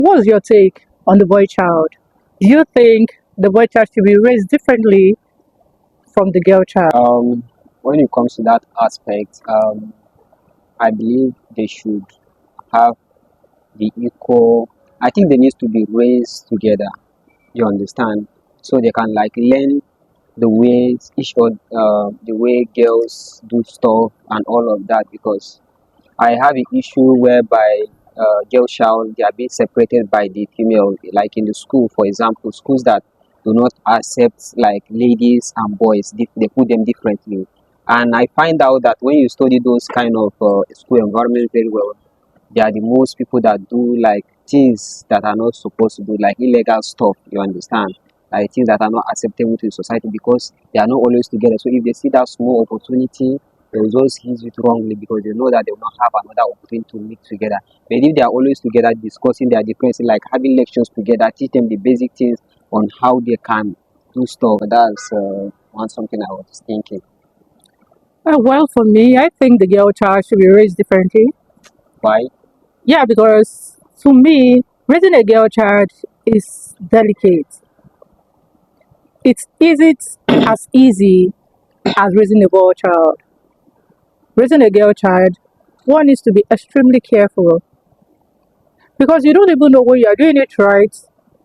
What's your take on the boy child? Do you think the boy child should be raised differently from the girl child? When it comes to that aspect, I believe they should have the equal. I think they need to be raised together. You understand? So they can like learn the ways the way girls do stuff and all of that. Because I have an issue whereby girl child they are being separated by the female, like in the school, for example, schools that do not accept like ladies and boys, they put them differently. And I find out that when you study those kind of school environment very well, they are the most people that do like things that are not supposed to do, like illegal stuff. You understand? Like things that are not acceptable to the society because they are not always together. So if they see that small opportunity, they will just use it wrongly because they know that they will not have another opportunity to meet together. But if they are always together discussing their differences, like having lectures together, teach them the basic things on how they can do stuff. That's one something I was thinking. Well, for me, I think the girl child should be raised differently. Why? Yeah, because to me, raising a girl child is delicate. It's easy as easy as raising a boy child. Raising a girl child, one needs to be extremely careful because you don't even know when you are doing it right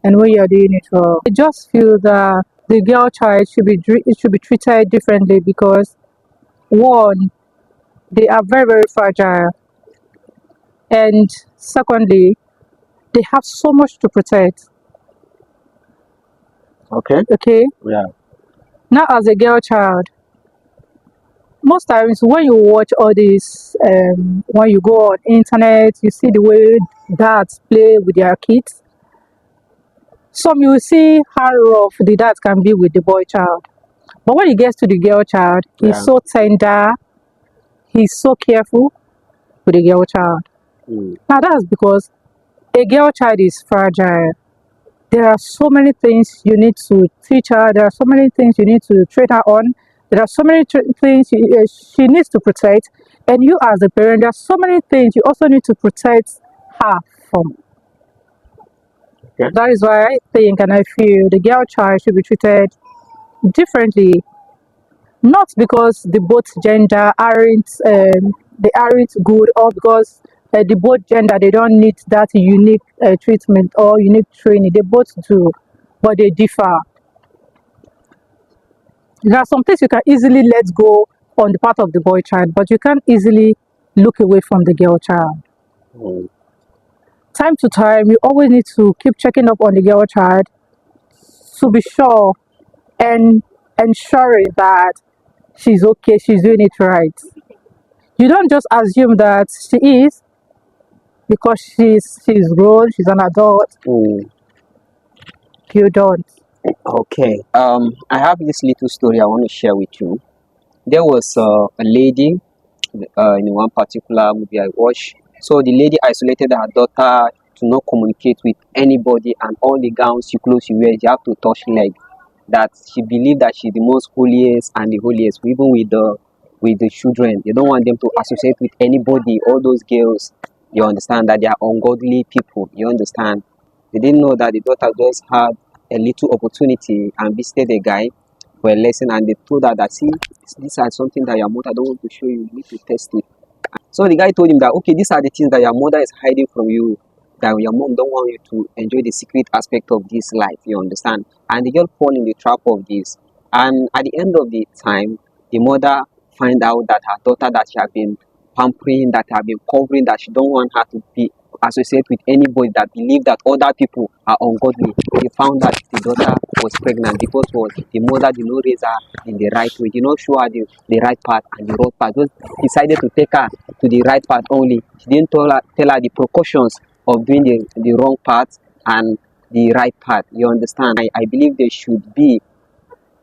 and when you are doing it wrong. I just feel that the girl child it should be treated differently because one, they are very very fragile, and secondly, they have so much to protect. Okay. Okay, Yeah. now as a girl child, most times when you watch all this, when you go on internet, you see the way dads play with their kids. Some you will see how rough the dad can be with the boy child. But when he gets to the girl child, he's Yeah. so tender, he's so careful with the girl child. Mm. Now that's because a girl child is fragile. There are so many things you need to teach her. There are so many things you need to train her on. There are so many things she needs to protect. And you, as a parent, there are so many things you also need to protect her from. Okay. That is why I think and I feel the girl child should be treated differently. Not because the both gender they aren't good, or because the both gender they don't need that unique treatment or unique training. They both do, but they differ. There are some things you can easily let go on the part of the boy child, but you can't easily look away from the girl child. Mm. Time to time, you always need to keep checking up on the girl child to be sure and ensuring that she's okay, she's doing it right. You don't just assume that she is because she's grown, she's an adult. Mm. You don't. Okay. I have this little story I want to share with you. There was a lady in one particular movie I watched. So the lady isolated her daughter to not communicate with anybody, and all the gowns she clothes she wears, she have to touch leg. That she believed that she's the most holiest and the holiest, even with the children. They don't want them to associate with anybody. All those girls, you understand that they are ungodly people. You understand? They didn't know that the daughter just had a little opportunity and visited a guy for a lesson, and they told her that see, these are something that your mother don't want to show you. You need to test it. So the guy told him that okay, these are the things that your mother is hiding from you. That your mom don't want you to enjoy the secret aspect of this life. You understand? And the girl fall in the trap of this. And at the end of the time, the mother find out that her daughter that she have been pampering, that have been covering, that she don't want her to be associate with anybody that believe that other people are ungodly. They found that the daughter was pregnant because was the mother did not raise her in the right way, did not show her the right path and the wrong path. Just decided to take her to the right path only. She didn't tell her the precautions of doing the wrong path and the right path. You understand? I believe there should be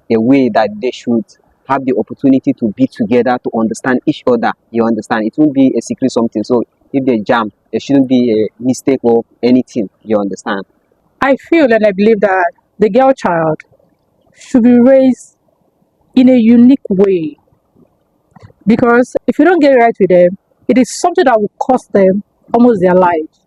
a way that they should have the opportunity to be together to understand each other. You understand? It won't be a secret something. So if they jam, there shouldn't be a mistake or anything. You understand? I feel and I believe that the girl child should be raised in a unique way because if you don't get it right with them, it is something that will cost them almost their lives.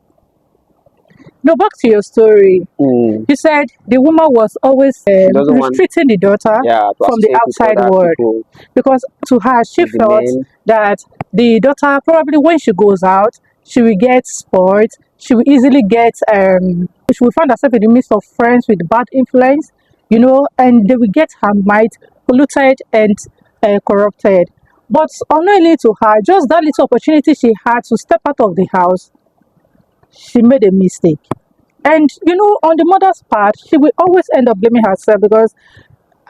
No, back to your story. Mm. You said the woman was always She doesn't want, restricting the daughter yeah, to from the associate with outside other world people, because to her she with the felt men. that the daughter probably when she goes out she will get spoiled, she will easily get she will find herself in the midst of friends with bad influence, you know, and they will get her mind polluted and corrupted. But unknowingly to her, just that little opportunity she had to step out of the house, she made a mistake. And you know, on the mother's part, she will always end up blaming herself because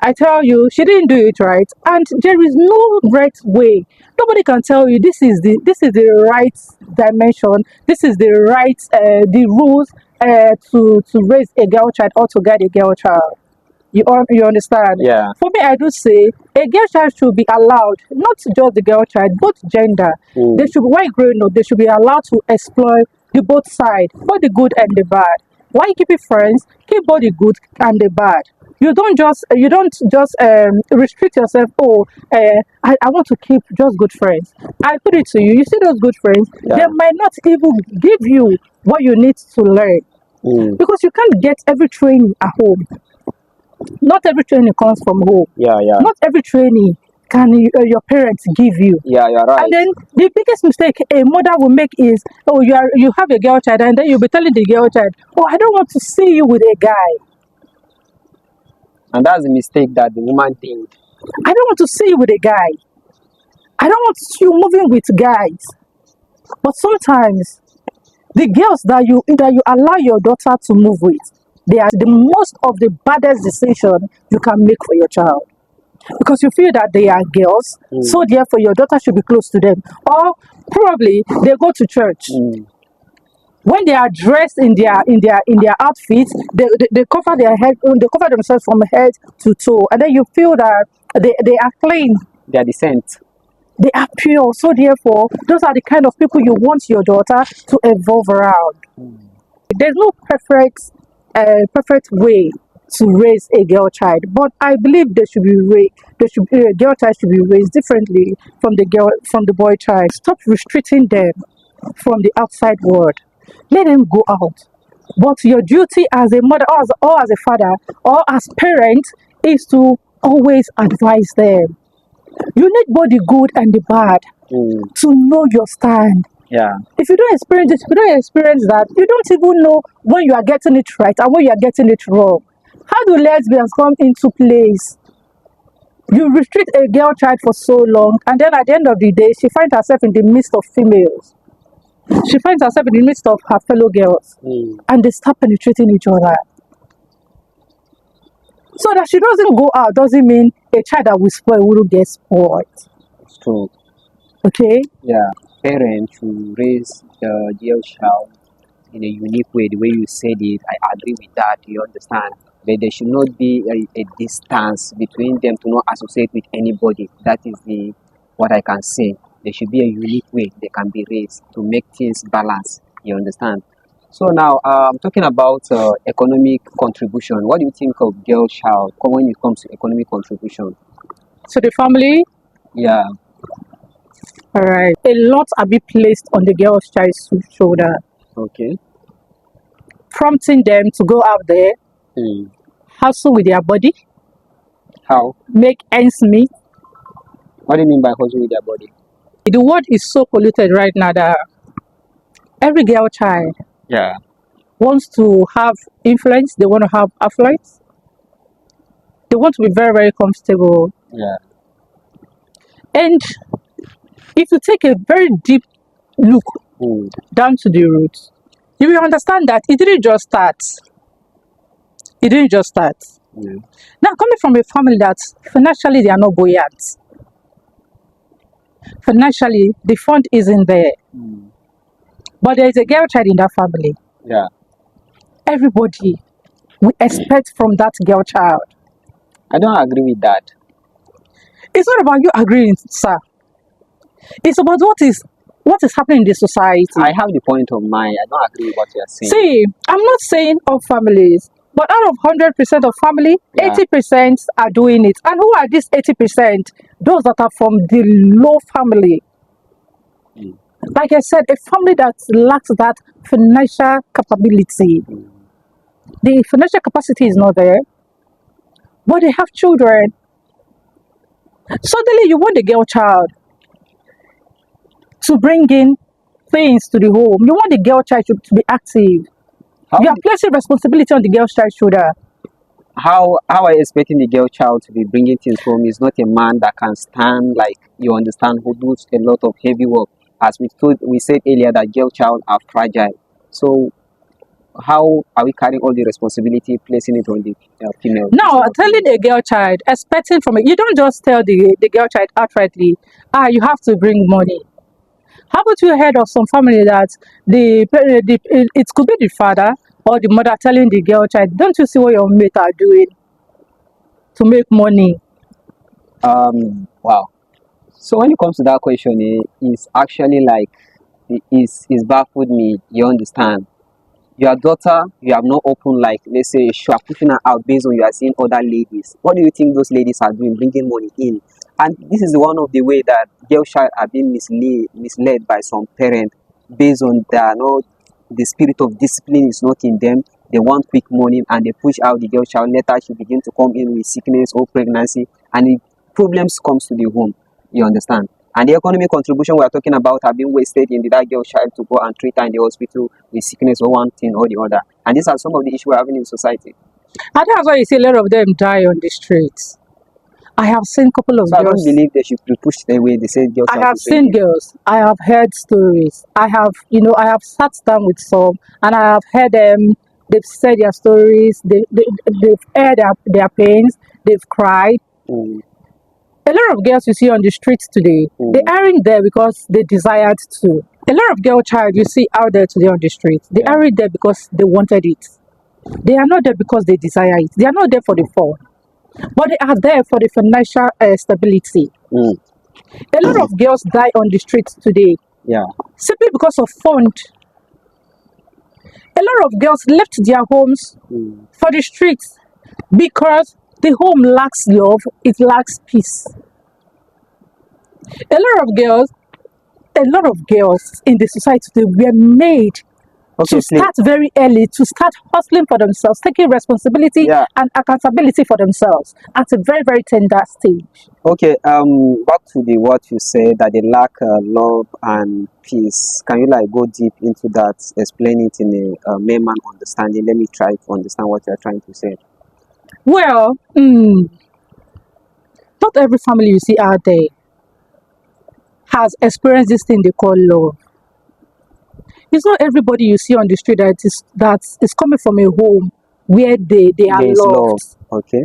I tell you, she didn't do it right, and there is no right way. Nobody can tell you this is the right dimension. This is the right the rules to raise a girl child or to guide a girl child. You understand? Yeah. For me, I do say a girl child should be allowed, not just the girl child, both gender. They Mm. should be while growing up. They should be allowed to explore the both side, both the good and the bad. Why keep it friends? Keep both the good and the bad. You don't just restrict yourself. Oh, I want to keep just good friends. I put it to you. You see those good friends, they Yeah. might not even give you what you need to learn Mm. because you can't get every training at home. Not every training comes from home. Yeah, yeah. Not every training can your parents give you. Yeah, you're And right. then the biggest mistake a mother will make is, oh, you have a girl child, and then you'll be telling the girl child, oh, I don't want to see you with a guy. And that's the mistake that the woman did. I don't want to see you with a guy. I don't want you moving with guys. But sometimes the girls that you allow your daughter to move with, they are the most of the baddest decision you can make for your child. Because you feel that they are girls, so Mm. therefore your daughter should be close to them. Or probably they go to church. Mm. When they are dressed in their outfits, they cover their head, they cover themselves from head to toe, and then you feel that they are clean, They are decent. they are pure. So therefore, those are the kind of people you want your daughter to evolve around. Mm. There's no perfect way to raise a girl child, but I believe a girl child should be raised differently from the boy child. Stop restricting them from the outside world. Let them go out. But your duty as a mother or as a father or as parent is to always advise them. You need both the good and the bad Mm. to know your stand. Yeah. If you don't experience it, if you don't experience that, you don't even know when you are getting it right and when you are getting it wrong. How do lesbians come into place? You restrict a girl child for so long, and then at the end of the day, she finds herself in the midst of females. She finds herself in the midst of her fellow girls, Mm. and they start penetrating each other. So that she doesn't go out doesn't mean a child that will spoil wouldn't get spoiled. It's true. Okay? Yeah. Parents should raise the girl child in a unique way, the way you said it. I agree with that. You understand? But there should not be a distance between them to not associate with anybody. That is the what I can say. There should be a unique way they can be raised to make things balance. You understand? So now, talking about economic contribution. What do you think of girl child when it comes to economic contribution? So the family, Yeah. all right, a lot are being placed on the girl's child's shoulder, Okay. prompting them to go out there, Hmm. hustle with their body, How? make ends meet. What do you mean by hustle with their body? The world is so polluted right now that every girl child Yeah. wants to have influence, they want to have affluence, they want to be very, very comfortable. Yeah. And if you take a very deep look Hmm. down to the roots, you will understand that it didn't just start. It didn't just start. Yeah. Now, coming from a family that financially they are not buoyant, financially the fund isn't there, Hmm. but there is a girl child in that family. Yeah. Everybody we expect from that girl child. I don't agree with that. It's not about you agreeing, sir. It's about what is happening in the society. I have the point of mine. I don't agree with what you are saying. See, I'm not saying all families, but out of 100% of family, Yeah. 80% are doing it. And who are these 80%? Those that are from the low family. Mm. Like I said, a family that lacks that financial capability, the financial capacity is not there, but they have children. Suddenly, you want the girl child to bring in things to the home. You want the girl child to be active. How You are placing responsibility on the girl child's shoulder. how are you expecting the girl child to be bringing things home? Is not a man that can stand, like, you understand, who does a lot of heavy work. As we said earlier that girl child are fragile. So how are we carrying all the responsibility, placing it on the female? Now, instead of telling male? a girl child, expecting from it, you don't just tell the girl child outrightly, you have to bring money. How about you heard of some family that it could be the father or the mother telling the girl child, don't you see what your mate are doing to make money? Wow. So when it comes to that question, it's actually like it's baffled me. You understand? Your daughter, you have not opened, like, let's say you are pushing her out based on you are seeing other ladies. What do you think those ladies are doing, bringing money in? And this is one of the way that girl child are being misled by some parent based on the spirit of discipline is not in them. They want quick money and they push out the girl child. Later she begin to come in with sickness or pregnancy, and the problems comes to the home. You understand? And the economic contribution we are talking about have been wasted in that girl child to go and treat her in the hospital with sickness or one thing or the other. And these are some of the issues we're having in society. And that's why you see a lot of them die on the streets. I have seen a couple of So I don't girls. believe they should be pushed away. They say girl I child have to bring seen in. girls. I have heard stories. I have sat down with some, and I have heard them. They've said their stories. They've aired their pains. They've cried. Mm, A lot of girls you see on the streets today, they mm, aren't there because they desired to. A lot of girl child you see out there today on the streets, they yeah. aren't there because they wanted it. They are not there because they desire it. They are not there for the fun, but they are there for the financial stability. Mm, A lot of girls die on the streets today yeah. simply because of fund. A lot of girls left their homes Mm, for the streets because the home lacks love, it lacks peace. A lot of girls, a lot of girls in the society today were made okay, to start very early, to start hustling for themselves, taking responsibility yeah. and accountability for themselves at a very, very tender stage. Okay. Back to the what you said that they lack love and peace. Can you like go deep into that? Explain it in a layman understanding. Let me try to understand what you're trying to say. Well, not every family you see out there has experienced this thing they call love. It's not everybody you see on the street that is coming from a home where they are There is love. loved. Okay.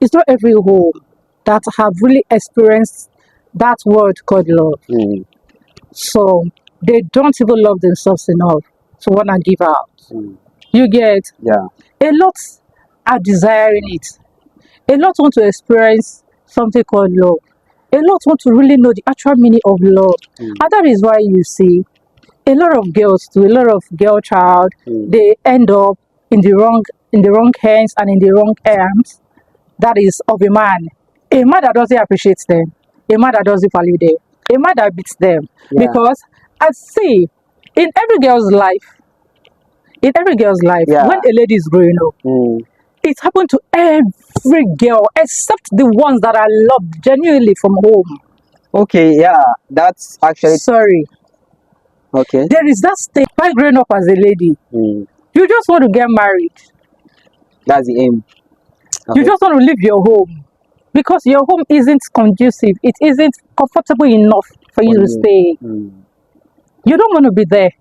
It's not every home that have really experienced that word called love. Mm, So they don't even love themselves enough to wanna give out. mm, You get yeah. a lot are desiring it. A lot want to experience something called love. A lot want to really know the actual meaning of love. Mm, And that is why you see a lot of girls to a lot of girl child, mm, they end up in the wrong hands and in the wrong arms. That is of a man. A man that doesn't appreciate them, a man that doesn't value them, a man that beats them. yeah. Because I see in every girl's life, Yeah. when a lady is growing up, Mm, it happened to every girl except the ones that are loved genuinely from home. okay. Yeah. That's actually Sorry. okay. There is that stage while growing up as a lady. Mm, You just want to get married. that's the aim. You Okay. just want to leave your home because your home isn't conducive. It isn't comfortable enough for For you to you. stay. Mm, You don't want to be there.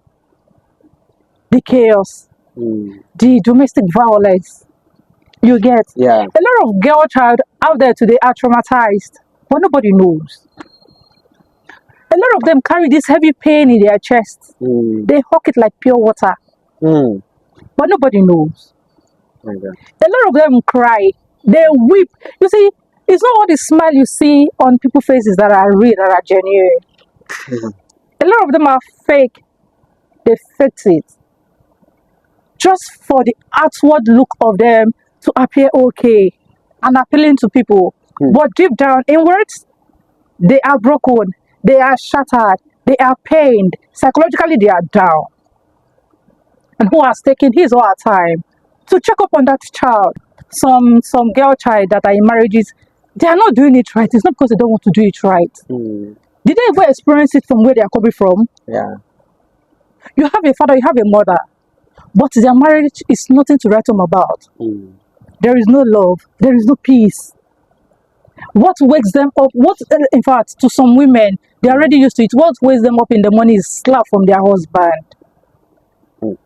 The chaos, mm, the domestic violence you get. yeah. A lot of girl child out there today are traumatized, but nobody knows. A lot of them carry this heavy pain in their chest. Mm, They hawk it like pure water, mm, but nobody knows. my God. A lot of them cry. They weep. You see, it's not all the smile you see on people's faces that are real, that are genuine. Mhm. A lot of them are fake. They fix it just for the outward look of them to appear okay and appealing to people. Mm, But deep down, inwards, they are broken. They are shattered. they are pained, psychologically they are down, and who has taken his or her time to check up on that child. Some girl child that are in marriages, they are not doing it right. It's not because they don't want to do it right. Mm. Did they ever experience it from where they are coming from? Yeah. You have a father, you have a mother, but their marriage is nothing to write home about. Mm. There is no love, there is no peace. What wakes them up, in fact, to some women, they're already used to it. What wakes them up in the morning is slap from their husband. Mm.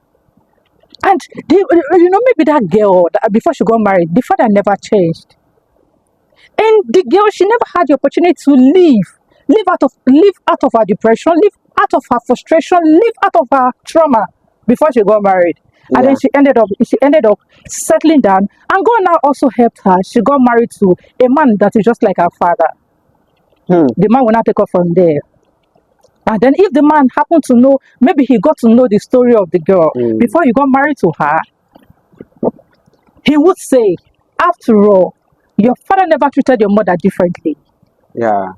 And maybe that girl, before she got married, the father never changed. And the girl, she never had the opportunity to live out of her depression, live out of her frustration, live out of her trauma before she got married. And Yeah. then she ended up settling down, and God now also helped her. She got married to a man that is just like her father. Hmm. The man will not take her from there. And then if the man happened to know, maybe he got to know the story of the girl Mm. before he got married to her, he would say, after all, your father never treated your mother differently. Yeah.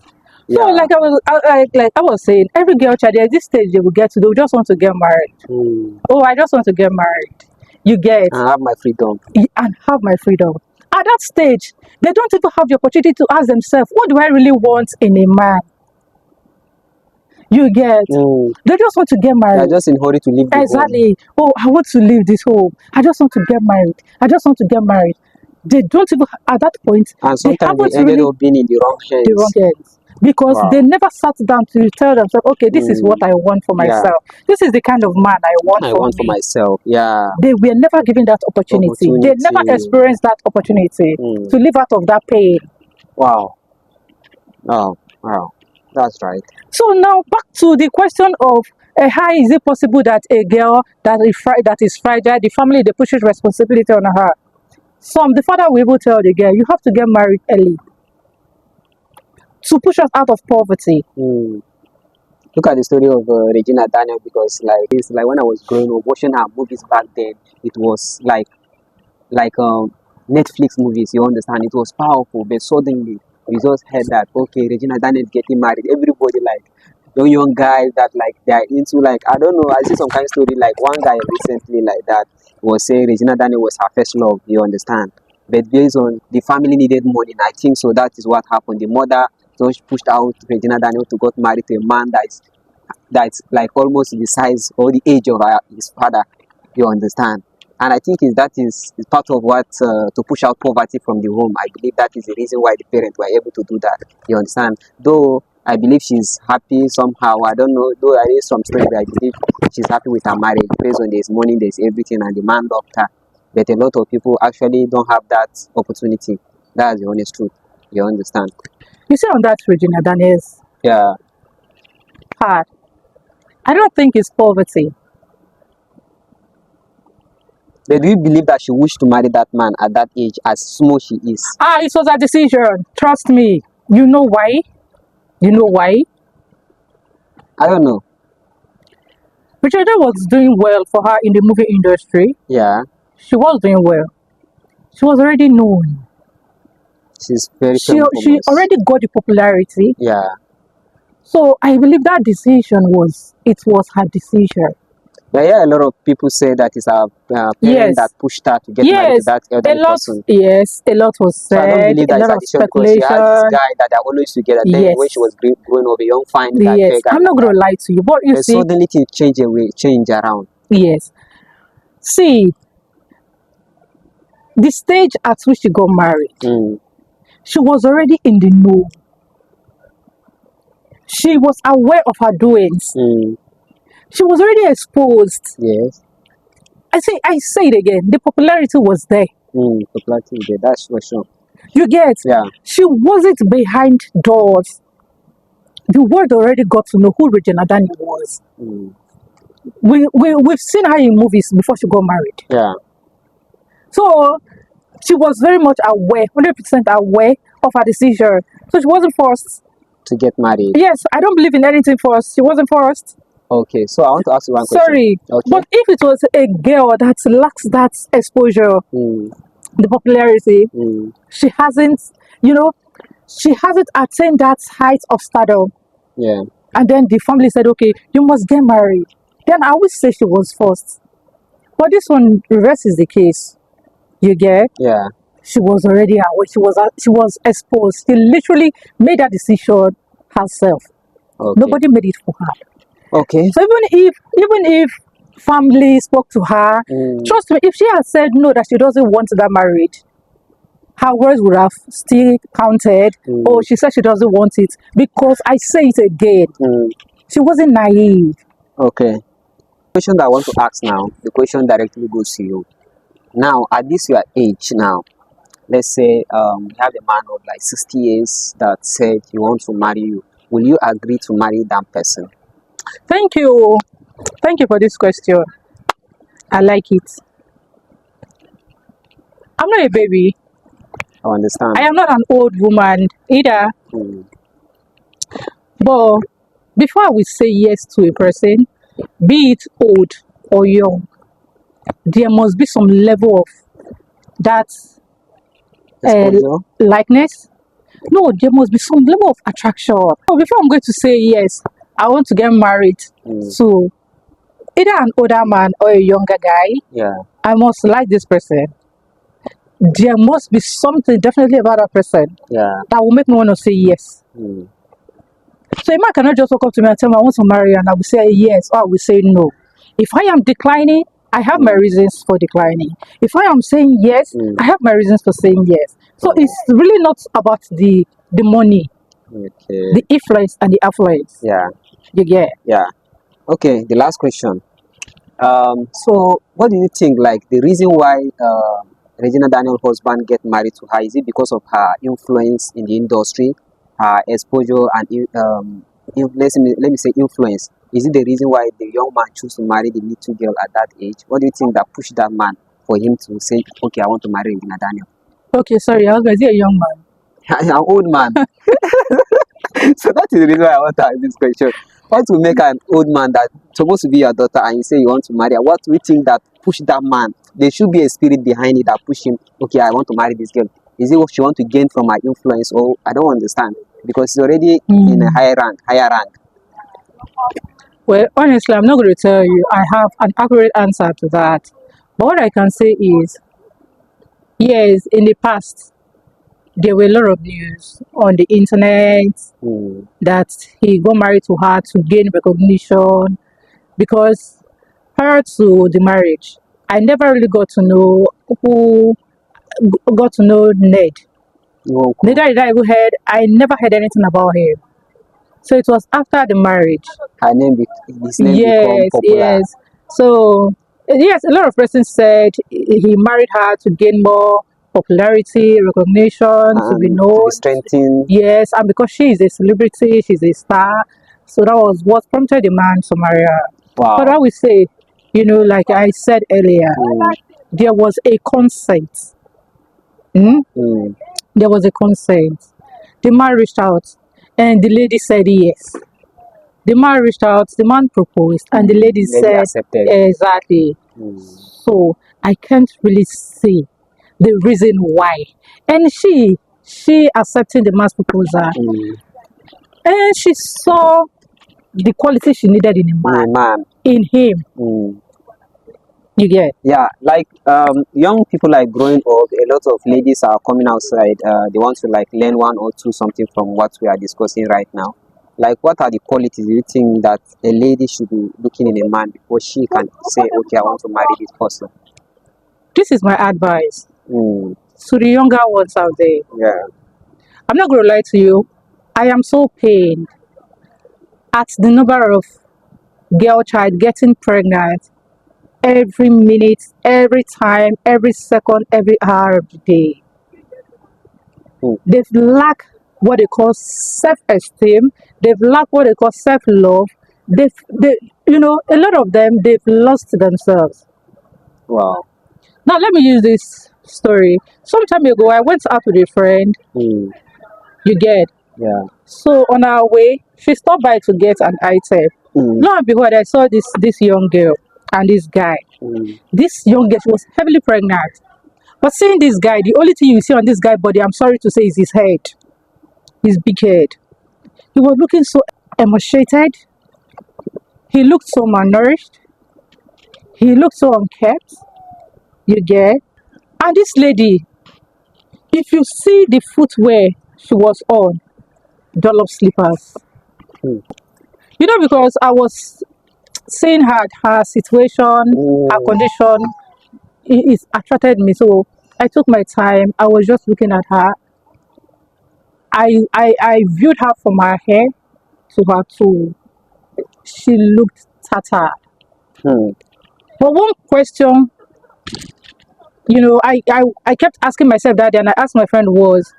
So Yeah. like I was saying, every girl child at this stage they will get to, they will just want to get married. Mm. Oh, I just want to get married. You get I have my freedom. and have my freedom. At that stage, they don't even have the opportunity to ask themselves, what do I really want in a man? You get Mm. they just want to get They're married. just in hurry to leave the home. Exactly. Oh, I want to leave this home. I just want to get married. I just want to get married. They don't even at that point. And They sometimes they haven't ended really up being in the wrong hands. the wrong ends because Wow. they never sat down to tell themselves, okay, this is what Mm. I want for Yeah. myself. This is the kind of man I want I for want for me. myself. Yeah. They were never given that opportunity. They never Opportunity. experienced that opportunity Mm. to live out of that pain. Wow. Oh, wow. That's right. So now back to the question of how is it possible that a girl that is fragile, the family they pushes responsibility on her. The father will even tell the girl, you have to get married early to push us out of poverty. Mm. Look at the story of Regina Daniel, because it's like when I was growing up watching her movies back then, it was like Netflix movies. You understand? It was powerful, but suddenly we just heard that okay, Regina Daniel is getting married. Everybody like young guys that like they are into like I don't know. I see some kind of story like one guy recently like that was saying Regina Daniel was her first love. You understand? But based on the family needed money, and I think so that is what happened. The mother just pushed out Regina Daniel to get married to a man that's like almost the size or the age of his father. You understand? And I think that is part of what to push out poverty from the home. I believe that is the reason why the parents were able to do that. You understand? Though I believe she's happy somehow. I don't know. Though there is some story that I believe she's happy with her marriage based on there's money, there's everything, and the man loved her. But a lot of people actually don't have that opportunity. That's the honest truth. You understand? You see on that Regina Daniels Yeah. part, I don't think it's poverty. But do you believe that she wished to marry that man at that age, as small she is? It was a decision. Trust me. You know why? You know why? I don't know. Regina was doing well for her in the movie industry. Yeah. She was doing well. She was already known. She's very She famous. already got the popularity. Yeah. So I believe that decision was her decision. Yeah, a lot of people say that it's her parent Yes. that pushed her to get married to Yes, that a elderly lot. person. Yes, a lot was So I don't said. believe A that it's lot of addition because she has this speculation. guy that they're always together. Then Yes. when she was growing up, a young fine guy, Yes, fair guy I'm not like going to that. lie to you, but you But see, suddenly things change around. yes. See, the stage at which she got married, Mm. she was already in the know. She was aware of her doings. Mm. She was already exposed. Yes. I say it again. The popularity was there. Popularity there. That's for sure. You get? Yeah. She wasn't behind doors. The world already got to know who Regina Daniel was. Mm. We've seen her in movies before she got married. Yeah. So she was very much aware, 100% aware of her decision. So she wasn't forced. To get married. Yes, I don't believe in anything forced. She wasn't forced. Okay, so I want to ask you one Sorry, question. Okay. but if it was a girl that lacks that exposure, the popularity, she hasn't, she hasn't attained that height of stardom. Yeah. And then the family said, okay, you must get married. Then I always say she was forced. But this one, reverse is the case. You get? Yeah. She was already aware. She was exposed. She literally made that decision herself. Okay. Nobody made it for her. Okay. So even if family spoke to her, trust me, if she had said no, that she doesn't want that marriage, her words would have still counted. Oh, she said she doesn't want it. Because I say it again, she wasn't naive. Okay. The question that I want to ask now, the question directly goes to you. Now, at this your age now, let's say you have a man of like 60 years that said he wants to marry you. Will you agree to marry that person? Thank you. Thank you for this question. I like it. I'm not a baby. I understand. I am not an old woman either. But before we say yes to a person, be it old or young, there must be some level of that Exposure? likeness. No, there must be some level of attraction. So before I'm going to say yes, I want to get married to either an older man or a younger guy. Yeah. I must like this person. There must be something definitely about that person Yeah. that will make me want to say yes. So a man cannot just walk up to me and tell me I want to marry you and I will say yes or I will say no. If I am declining, I have my reasons for declining. If I am saying yes, I have my reasons for saying yes. So it's really not about the money, the influence and the affluence. Yeah. You get? Yeah. Okay, the last question. So what do you think, like, the reason why Regina Daniel's husband get married to her, is it because of her influence in the industry, her exposure and let me say influence? Is it the reason why the young man chose to marry the little girl at that age? What do you think that pushed that man for him to say, okay, I want to marry Regina Daniel? Okay, sorry, I was going to say a young man. An old man. So that is the reason why I want to ask this question. What will make an old man that's supposed to be your daughter and you say you want to marry her? What do you think that pushed that man? There should be a spirit behind it that push him, okay, I want to marry this girl. Is it what she want to gain from her influence? Or I don't understand. Because she's already in a higher rank. Well, honestly, I'm not going to tell you I have an accurate answer to that. But what I can say is, yes, in the past, there were a lot of news on the internet that he got married to her to gain recognition. Because prior to the marriage, I never really got to know Ned. Neither did I never heard anything about him. So it was after the marriage. His name became popular. Yes. So yes, a lot of persons said he married her to gain more popularity, recognition, to be known. To be strengthened. Yes, and because she is a celebrity, she's a star. So that was what prompted the man to marry her. Wow. But I would say, like I said earlier, there was a consent. There was a consent. The man reached out and the lady said yes. The man reached out, the man proposed, and the lady said accepted. Exactly. So I can't really see the reason why. And she accepting the man's proposal, and she saw the quality she needed in a man. In him. You get? Yeah, like young people like growing up, a lot of ladies are coming outside. They want to like learn one or two something from what we are discussing right now. Like, what are the qualities you think that a lady should be looking in a man before she can say, okay, I want to marry this person? This is my advice to the younger ones out there. Yeah. I'm not going to lie to you. I am so pained at the number of girl child getting pregnant every minute, every time, every second, every hour of the day. They've lacked what they call self-esteem. They've lacked what they call self-love. A lot of them, they've lost themselves. Wow. Now, let me use this story. Some time ago, I went out with a friend. You get? Yeah. So on our way, she stopped by to get an item. Lo and behold, I saw this young girl and this guy. This young girl, she was heavily pregnant. But seeing this guy, the only thing you see on this guy's body, I'm sorry to say, is his head. His big head. He was looking so emaciated. He looked so malnourished. He looked so unkept. You get? And this lady, if you see the footwear she was on, dollop slippers. Hmm. You know, because I was seeing her situation, her condition, it attracted me. So I took my time. I was just looking at her. I viewed her from her hair to her toe. She looked tattered. Hmm. But one question, I kept asking myself that day, and I asked my friend was,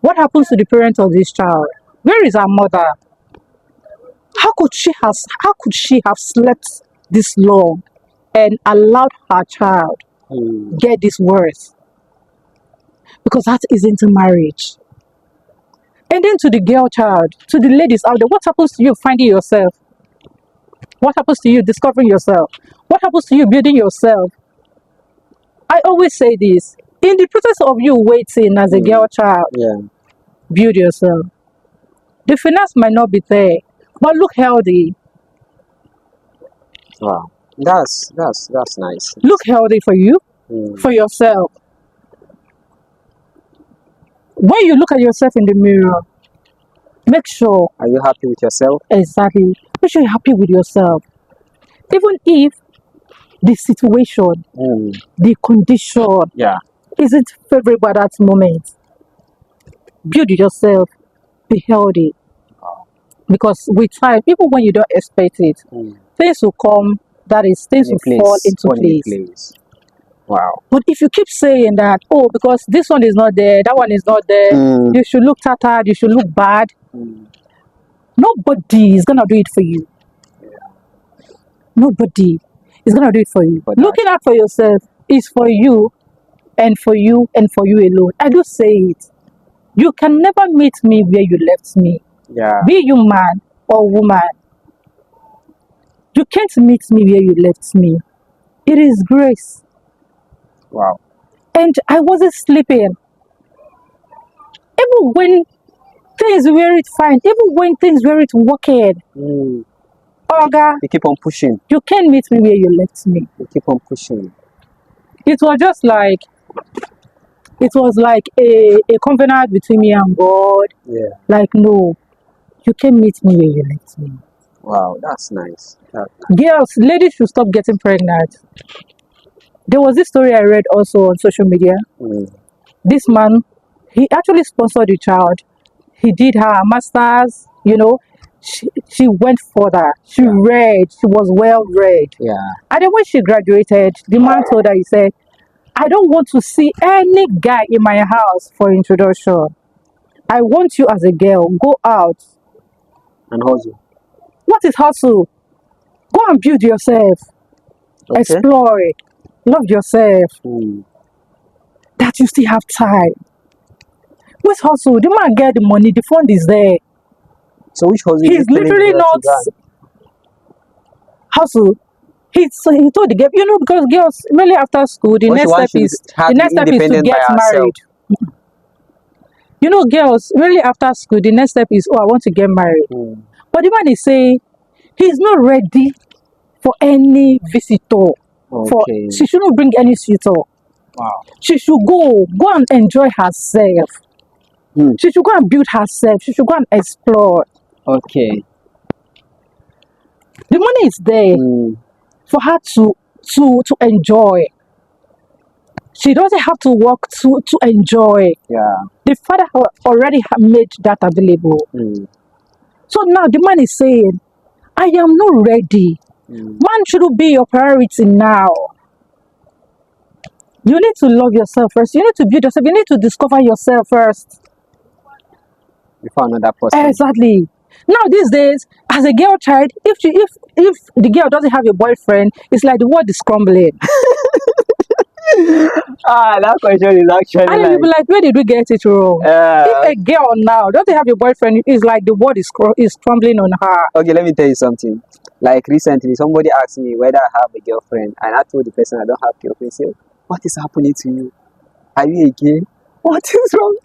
what happens to the parent of this child? Where is her mother? How could she have slept this long and allowed her child Hmm. get this worse? Because that isn't a marriage. And then to the girl child, to the ladies out there, what happens to you finding yourself? What happens to you discovering yourself? What happens to you building yourself? I always say this. In the process of you waiting as a girl child, Yeah. build yourself. The finance might not be there, but look healthy. Wow. That's nice. Look healthy for you, Hmm. for yourself. When you look at yourself in the mirror, make sure Are you happy with yourself? exactly, make sure you're happy with yourself. Even if the situation, Hmm. the condition Yeah. isn't favorable at that moment, build yourself, be healthy. Because with time, even when you don't expect it, Hmm. things will come, that is, things will fall into place. Wow. But if you keep saying that, oh, because this one is not there, that one is not there, Hmm. you should look tattered, you should look bad, Hmm. nobody is going to do it for you. Nobody is going to do it for you. For that. Looking out for yourself is for you and for you and for you alone. I do say it. You can never meet me where you left me. Yeah. Be you man or woman. You can't meet me where you left me. It is grace. Wow. And I wasn't sleeping. Even when things weren't fine, even when things weren't working, Hmm. Olga, You keep on pushing. you can't meet me where you left me. You keep on pushing. It was just like, it was like a covenant between me and God. Yeah. Like, no, you can't meet me where you left me. Wow. That's nice. That's nice. Girls, ladies should stop getting pregnant. There was this story I read also on social media. Hmm. This man, he actually sponsored the child. He did her master's, she went further. She read, she was well read. Yeah. And then when she graduated, the man told her, he said, I don't want to see any guy in my house for introduction. I want you as a girl, go out. And hustle. What is hustle? Go and build yourself. Okay. Explore it. Love yourself. Hmm. That you still have time. With hustle, the man get the money, the fund is there. So which hustle He's is telling the literally girl to not go and- hustle. He told the girl, because girls really after school, the What she next wants, step she is have the to next be step is to independent get by herself. married. Girls really after school, the next step is, oh, I want to get married. Hmm. But the man is saying he's not ready for any visitor. Okay. She shouldn't bring any suitor. Wow. She should go and enjoy herself. Hmm. She should go and build herself. She should go and explore. Okay. The money is there Hmm. for her to enjoy. She doesn't have to work to enjoy. Yeah. The father already made that available. Hmm. So now the man is saying, I am not ready. Hmm. Man shouldn't be your priority now. You need to love yourself first. You need to build yourself. You need to discover yourself first. Before another person. Exactly. Now these days, as a girl child, if the girl doesn't have a boyfriend, it's like the world is crumbling. That question is actually And you'll be like, where did we get it wrong? If a girl now doesn't have a boyfriend, it's like the world is crumbling on her. okay, let me tell you something. Like recently, somebody asked me whether I have a girlfriend, and I told the person I don't have a girlfriend. Say, what is happening to you? Are you a gay? What is wrong?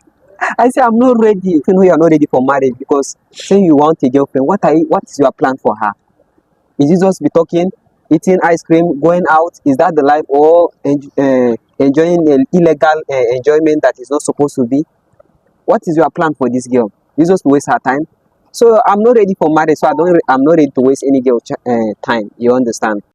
I say I'm not ready. You know you're not ready for marriage because saying you want a girlfriend, what is your plan for her? Is it just be talking, eating ice cream, going out? Is that the life, or enjoying illegal enjoyment that is not supposed to be? What is your plan for this girl? You just waste her time. So I'm not ready for marriage, so I'm not ready to waste any girl time. You understand?